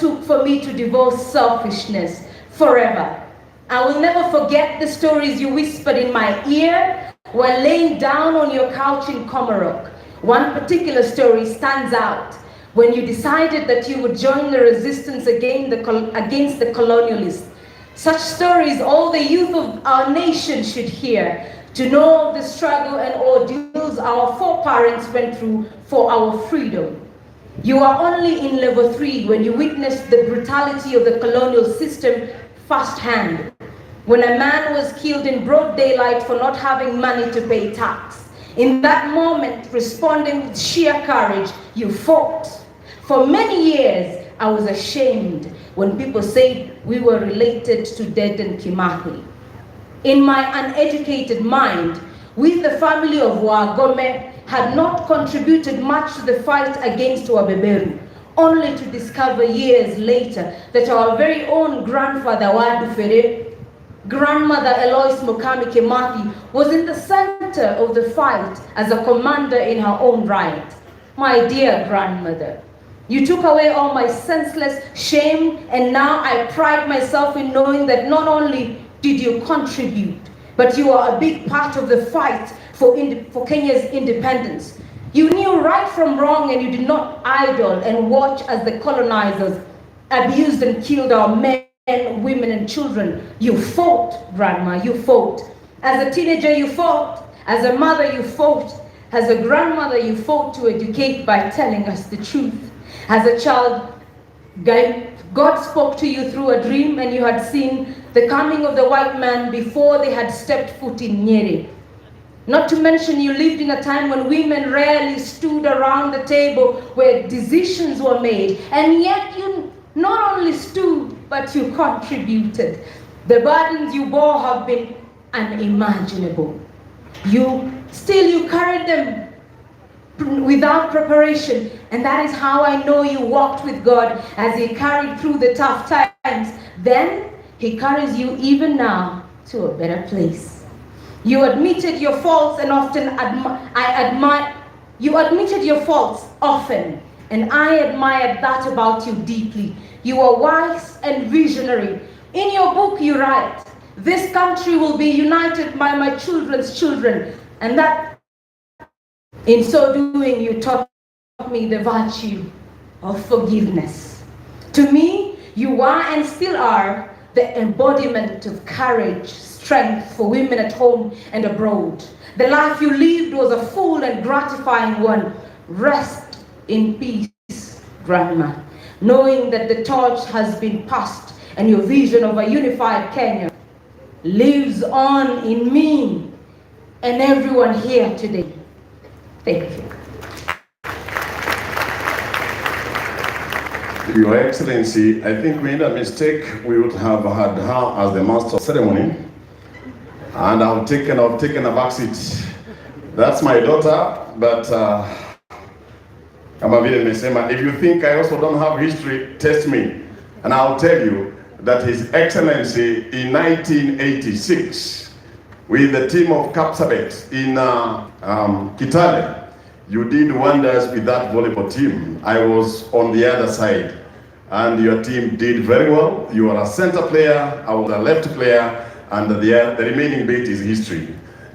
took for me to divorce selfishness forever. I will never forget the stories you whispered in my ear while laying down on your couch in Komarok. One particular story stands out when you decided that you would join the resistance against the colonialists. Such stories all the youth of our nation should hear, to know the struggle and ordeals our foreparents went through for our freedom. You are only in level 3 when you witnessed the brutality of the colonial system firsthand. When a man was killed in broad daylight for not having money to pay tax. In that moment, responding with sheer courage, you fought. For many years, I was ashamed when people said we were related to Dedan Kimathi. In my uneducated mind, we, the family of Wagome, had not contributed much to the fight against Wabeberu, only to discover years later that our very own grandfather Wadu Fere, grandmother Eloise Mukami Kimathi, was in the center of the fight as a commander in her own right. My dear grandmother, you took away all my senseless shame, and now I pride myself in knowing that not only did you contribute, but you are a big part of the fight for Kenya's independence. You knew right from wrong, and you did not idle and watch as the colonizers abused and killed our men, women, and children. You fought, Grandma, you fought. As a teenager, you fought. As a mother, you fought. As a grandmother, you fought to educate by telling us the truth. As a child, God spoke to you through a dream, and you had seen the coming of the white man before they had stepped foot in Nyeri. Not to mention, you lived in a time when women rarely stood around the table where decisions were made, and yet you not only stood, but you contributed. The burdens you bore have been unimaginable. You carried them without preparation, and that is how I know you walked with God as He carried through the tough times. Then He carries you even now to a better place. You admitted your faults, and often you admitted your faults often, and I admired that about you deeply. You are wise and visionary. In your book you write, "This country will be united by my children's children," and that in so doing you taught me the virtue of forgiveness. To me, you are and still are the embodiment of courage, strength for women at home and abroad. The life you lived was a full and gratifying one. Rest in peace, Grandma, knowing that the torch has been passed and your vision of a unified Kenya lives on in me and everyone here today. Thank you. Your Excellency, I think we made a mistake. We would have had her as the master of ceremony, and I've taken a back seat. That's my daughter, but kama vile nimesema, if you think I also don't have history, test me, and I'll tell you that His Excellency in 1986, with the team of Kapsabet in Kitale, you did wonders with that volleyball team. I was on the other side, and your team did very well. You are a center player, I was a left player, and the remaining bit is history.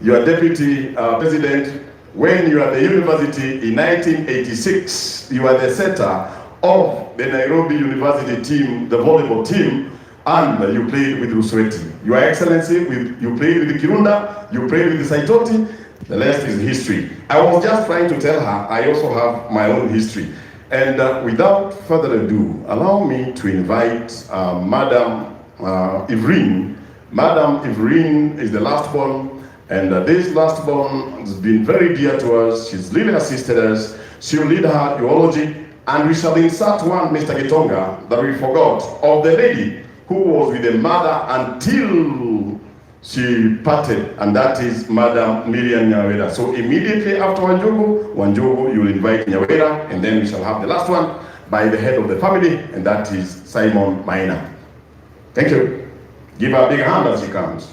You are deputy president when you are at the university in 1986. You are the center of the Nairobi University team, the volleyball team, and you played with Rusweti. Your Excellency, you played with Kirunda, you played with Saitoti. The rest is history. I was just trying to tell her I also have my own history. And without further ado, allow me to invite Madam Evrine. Madam Evrine is the last born, and this last born has been very dear to us. She's really assisted us. She will lead her eulogy, and we shall insert one, Mr. Gitonga, that we forgot, of the lady who was with the mother until she parted, and that is Madam Miriam Nyawera. So immediately after Wanjogu, you will invite Nyawera, and then we shall have the last one by the head of the family, and that is Simon Maina. Thank you. Give her a big hand as she comes.